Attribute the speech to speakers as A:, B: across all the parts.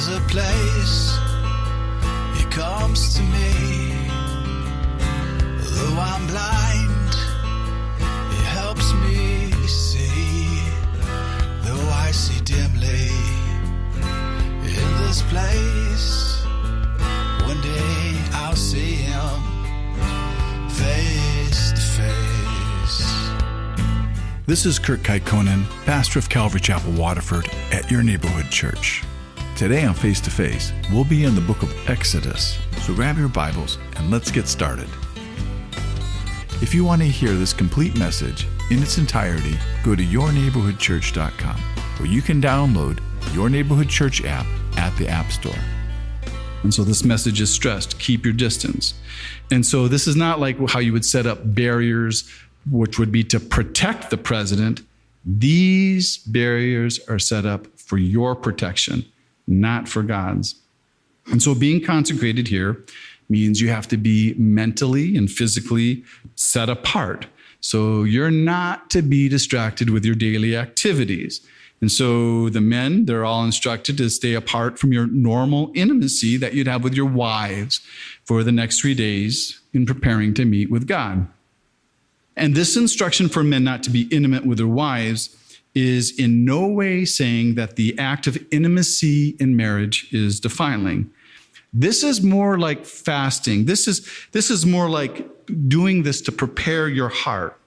A: There's a place He comes to me. Though I'm blind, He helps me see. Though I see dimly in this place, one day I'll see Him face to face.
B: This is Kurt Kaikkonen, pastor of Calvary Chapel, Waterford, at your neighborhood church. Today on Face to Face, we'll be in the book of Exodus. So grab your Bibles and let's get started. If you want to hear this complete message in its entirety, go to yourneighborhoodchurch.com, where you can download Your Neighborhood Church app at the App Store. And so this message is stressed, keep your distance. And so this is not like how you would set up barriers, which would be to protect the president. These barriers are set up for your protection, not for God's. And so being consecrated here means you have to be mentally and physically set apart. So you're not to be distracted with your daily activities. And so the men, they're all instructed to stay apart from your normal intimacy that you'd have with your wives for the next 3 days in preparing to meet with God. And this instruction for men not to be intimate with their wives is in no way saying that the act of intimacy in marriage is defiling. This is more like fasting. This is more like doing this to prepare your heart.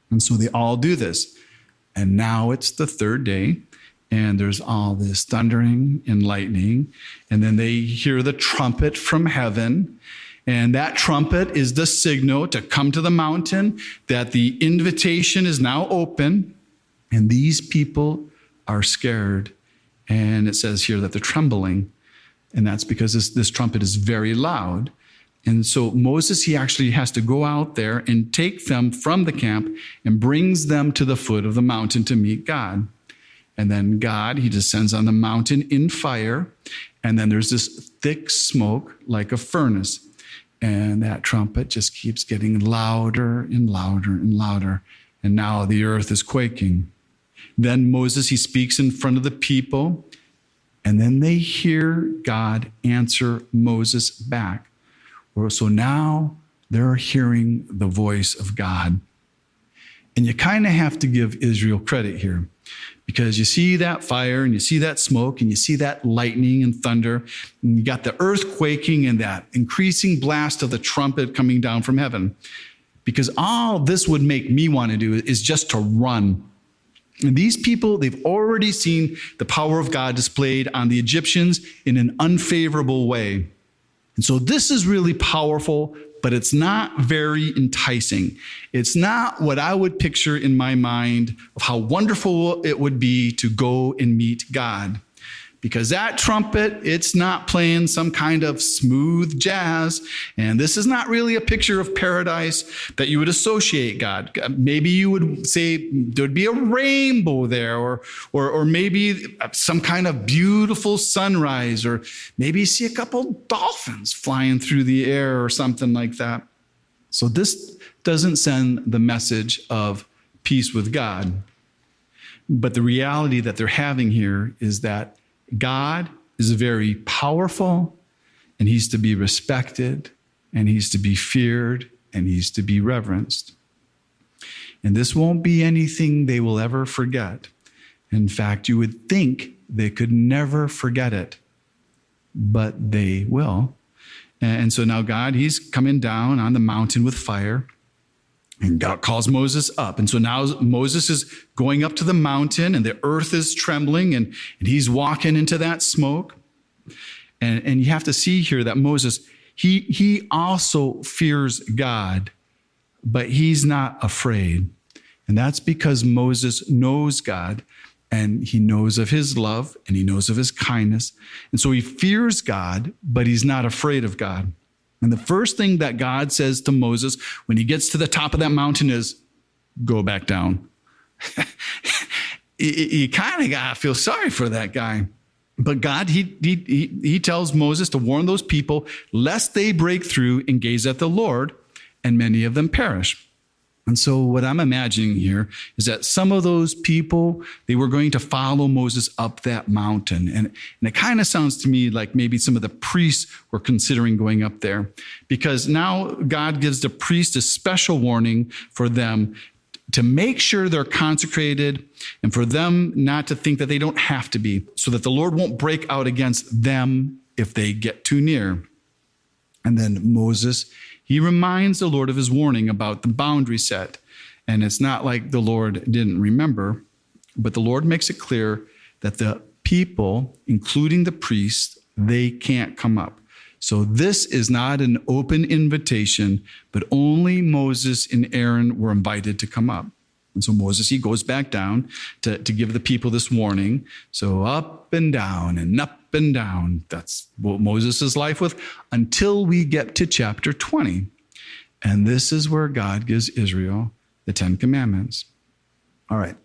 B: And so they all do this. And now it's the third day, and there's all this thundering and lightning, and then they hear the trumpet from heaven. And that trumpet is the signal to come to the mountain, that the invitation is now open. And these people are scared. And it says here that they're trembling. And that's because this trumpet is very loud. And so Moses, he actually has to go out there and take them from the camp and brings them to the foot of the mountain to meet God. And then God, he descends on the mountain in fire. And then there's this thick smoke like a furnace. And that trumpet just keeps getting louder and louder and louder. And now the earth is quaking. Then Moses, he speaks in front of the people. And then they hear God answer Moses back. So now they're hearing the voice of God. And you kind of have to give Israel credit here, because you see that fire and you see that smoke and you see that lightning and thunder, and you got the earth quaking and that increasing blast of the trumpet coming down from heaven. Because all this would make me want to do is just to run. And these people, they've already seen the power of God displayed on the Egyptians in an unfavorable way. And so this is really powerful, but it's not very enticing. It's not what I would picture in my mind of how wonderful it would be to go and meet God. Because that trumpet, it's not playing some kind of smooth jazz. And this is not really a picture of paradise that you would associate God. Maybe you would say there'd be a rainbow there, or maybe some kind of beautiful sunrise, or maybe you see a couple dolphins flying through the air or something like that. So this doesn't send the message of peace with God. But the reality that they're having here is that God is very powerful, and he's to be respected, and he's to be feared, and he's to be reverenced. And this won't be anything they will ever forget. In fact, you would think they could never forget it, but they will. And so now God, he's coming down on the mountain with fire. And God calls Moses up. And so now Moses is going up to the mountain, and the earth is trembling, and he's walking into that smoke. And you have to see here that Moses, he also fears God, but he's not afraid. And that's because Moses knows God, and he knows of his love, and he knows of his kindness. And so he fears God, but he's not afraid of God. And the first thing that God says to Moses when he gets to the top of that mountain is, go back down. You kind of got to feel sorry for that guy. But God, he tells Moses to warn those people, lest they break through and gaze at the Lord, and many of them perish.
C: And so what I'm imagining here is that some of those people, they were going to follow Moses up that mountain. And it kind of sounds to me like maybe some of the priests were considering going up there, because now God gives the priest a special warning for them to make sure they're consecrated and for them not to think that they don't have to be, so that the Lord won't break out against them if they get too near. And then Moses, he reminds the Lord of his warning about the boundary set. And it's not like the Lord didn't remember, but the Lord makes it clear that the people, including the priests, they can't come up. So this is not an open invitation, but only Moses and Aaron were invited to come up. And so Moses, he goes back down to give the people this warning. So up and down and up and down. That's what Moses' life with until we get to chapter 20. And this is where God gives Israel the 10 Commandments. All right.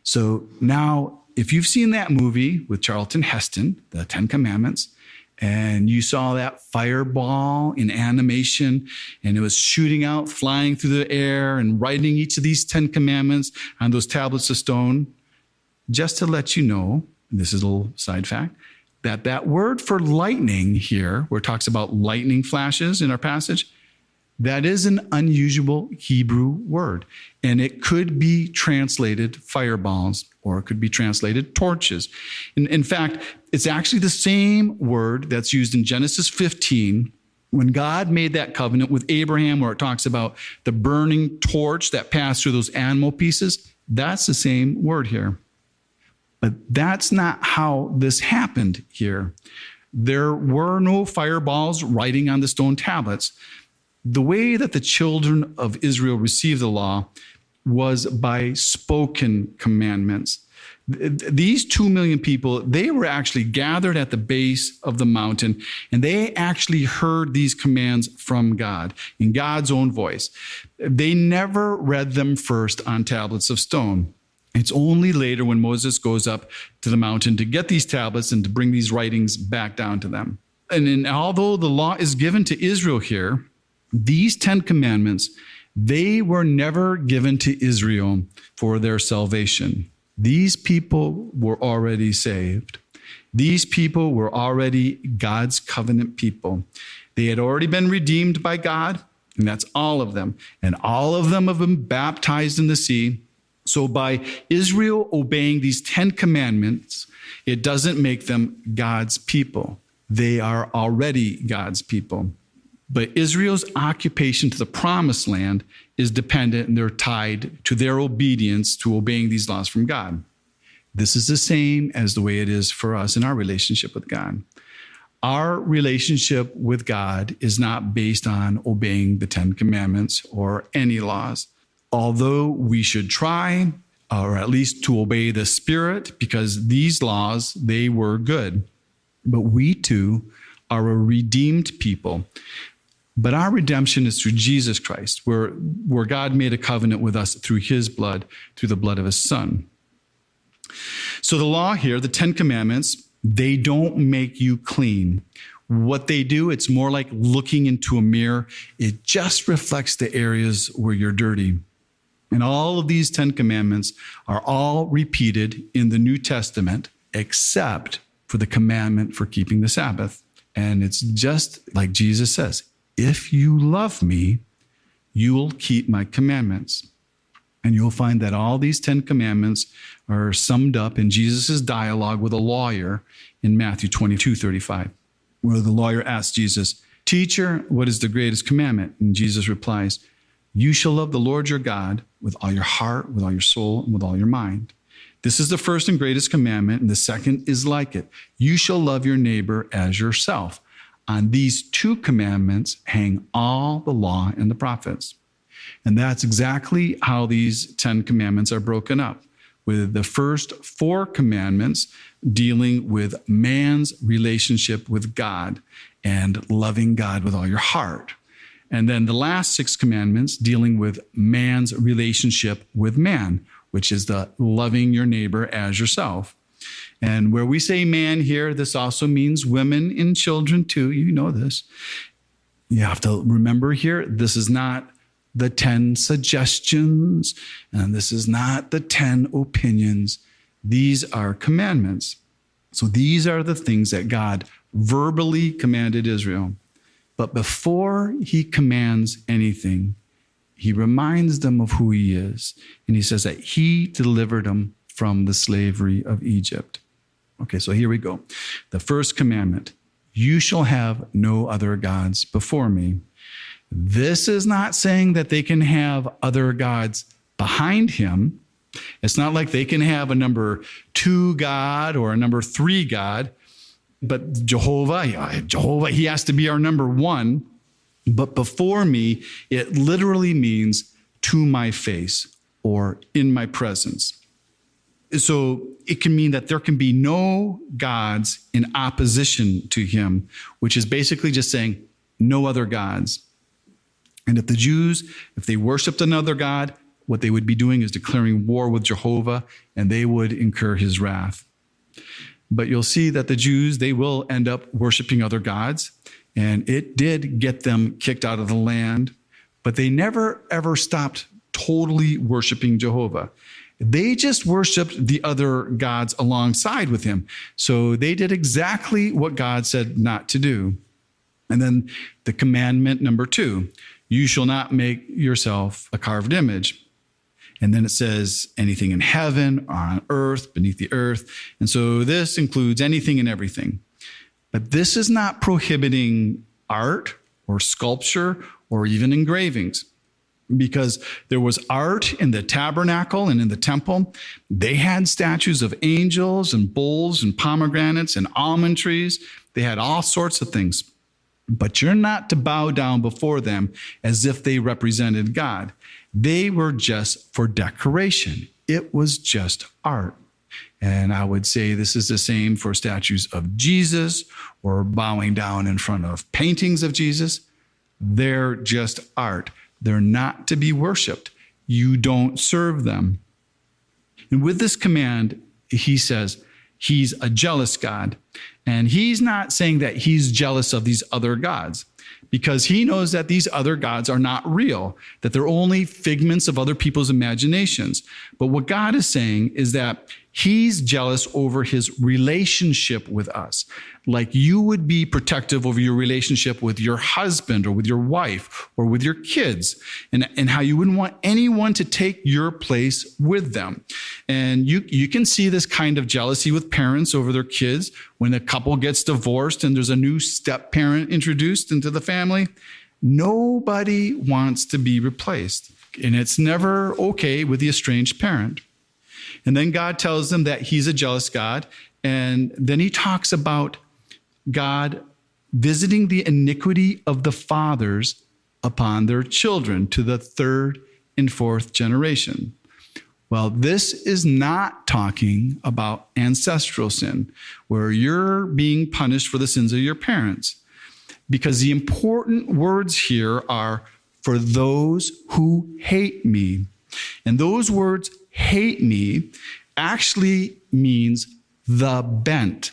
C: So now, if you've seen that movie with Charlton Heston, the 10 Commandments, and you saw that fireball in animation, and it was shooting out, flying through the air, and writing each of these 10 commandments on those tablets of stone, just to let you know, this is a little side fact, that word for lightning here, where it talks about lightning flashes in our passage, that is an unusual Hebrew word. And it could be translated fireballs, or it could be translated torches. In fact, it's actually the same word that's used in Genesis 15 when God made that covenant with Abraham, where it talks about the burning torch that passed through those animal pieces. That's the same word here. But that's not how this happened here. There were no fireballs writing on the stone tablets. The way that the children of Israel received the law was by spoken commandments. These 2 million people, they were actually gathered at the base of the mountain, and they actually heard these commands from God in God's own voice. They never read them first on tablets of stone. It's only later when Moses goes up to the mountain to get these tablets and to bring these writings back down to them. And although the law is given to Israel here, these 10 commandments, they were never given to Israel for their salvation. These people were already saved. These people were already God's covenant people. They had already been redeemed by God, and that's all of them. And all of them have been baptized in the sea. So by Israel obeying these 10 commandments, it doesn't make them God's people. They are already God's people. But Israel's occupation to the promised land is dependent, and they're tied to their obedience to obeying these laws from God. This is the same as the way it is for us in our relationship with God. Our relationship with God is not based on obeying the 10 commandments or any laws. Although we should try, or at least to obey the Spirit, because these laws, they were good. But we too are a redeemed people. But our redemption is through Jesus Christ, where God made a covenant with us through his blood, through the blood of his Son. So the law here, the 10 commandments, they don't make you clean. What they do, it's more like looking into a mirror. It just reflects the areas where you're dirty. And all of these 10 commandments are all repeated in the New Testament, except for the commandment for keeping the Sabbath. And it's just like Jesus says, if you love me, you'll keep my commandments. And you'll find that all these 10 commandments are summed up in Jesus' dialogue with a lawyer in Matthew 22:35, where the lawyer asks Jesus, "Teacher, what is the greatest commandment?" And Jesus replies, "You shall love the Lord your God with all your heart, with all your soul, and with all your mind. This is the first and greatest commandment, and the second is like it. You shall love your neighbor as yourself. On these 2 commandments hang all the law and the prophets." And that's exactly how these 10 commandments are broken up, with the first 4 commandments dealing with man's relationship with God and loving God with all your heart. And then the last 6 commandments dealing with man's relationship with man, which is the loving your neighbor as yourself. And where we say man here, this also means women and children too. You know this. You have to remember here, this is not the 10 suggestions, and this is not the 10 opinions. These are commandments. So these are the things that God verbally commanded Israel. But before he commands anything, he reminds them of who he is. And he says that he delivered them from the slavery of Egypt. Okay, so here we go. The first commandment, you shall have no other gods before me. This is not saying that they can have other gods behind him. It's not like they can have a number 2 God or a number 3 God. But Jehovah, he has to be our number 1. But before me, it literally means to my face or in my presence. So it can mean that there can be no gods in opposition to him, which is basically just saying no other gods. And if the Jews, if they worshiped another god, what they would be doing is declaring war with Jehovah, and they would incur his wrath. But you'll see that the Jews, they will end up worshiping other gods, and it did get them kicked out of the land, but they never ever stopped totally worshiping Jehovah. They just worshiped the other gods alongside with him. So they did exactly what God said not to do. And then the commandment number 2, you shall not make yourself a carved image. And then it says anything in heaven or on earth, beneath the earth. And so this includes anything and everything. But this is not prohibiting art or sculpture or even engravings, because there was art in the tabernacle and in the temple. They had statues of angels and bulls and pomegranates and almond trees. They had all sorts of things. But you're not to bow down before them as if they represented God. They were just for decoration. It was just art. And I would say this is the same for statues of Jesus or bowing down in front of paintings of Jesus. They're just art. They're not to be worshiped. You don't serve them. And with this command, he says he's a jealous God. And he's not saying that he's jealous of these other gods, because he knows that these other gods are not real, that they're only figments of other people's imaginations. But what God is saying is that he's jealous over his relationship with us. Like you would be protective over your relationship with your husband or with your wife or with your kids, and how you wouldn't want anyone to take your place with them. And you can see this kind of jealousy with parents over their kids when a couple gets divorced and there's a new step parent introduced into the family. Nobody wants to be replaced, and it's never okay with the estranged parent. And then God tells them that he's a jealous God. And then he talks about God visiting the iniquity of the fathers upon their children to the 3rd and 4th generation. Well, this is not talking about ancestral sin, where you're being punished for the sins of your parents. Because the important words here are for those who hate me. And those words, hate me, actually means the bent.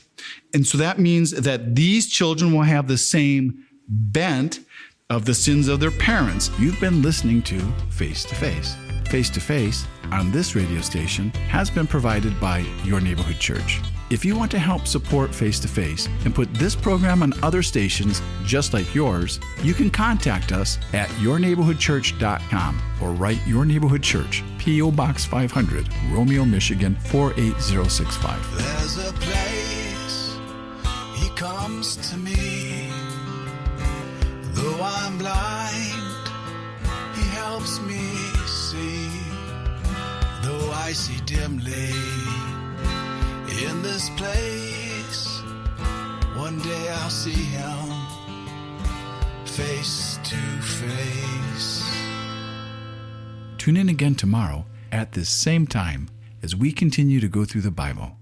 C: And so that means that these children will have the same bent of the sins of their parents.
B: You've been listening to Face to Face. Face to Face on this radio station has been provided by Your Neighborhood Church. If you want to help support Face to Face and put this program on other stations just like yours, you can contact us at yourneighborhoodchurch.com or write Your Neighborhood Church, P.O. Box 500, Romeo, Michigan 48065.
A: There's a place he comes to me. Though I'm blind, he helps me see. Though I see dimly in this place, one day I'll see him face to face.
B: Tune in again tomorrow at this same time as we continue to go through the Bible.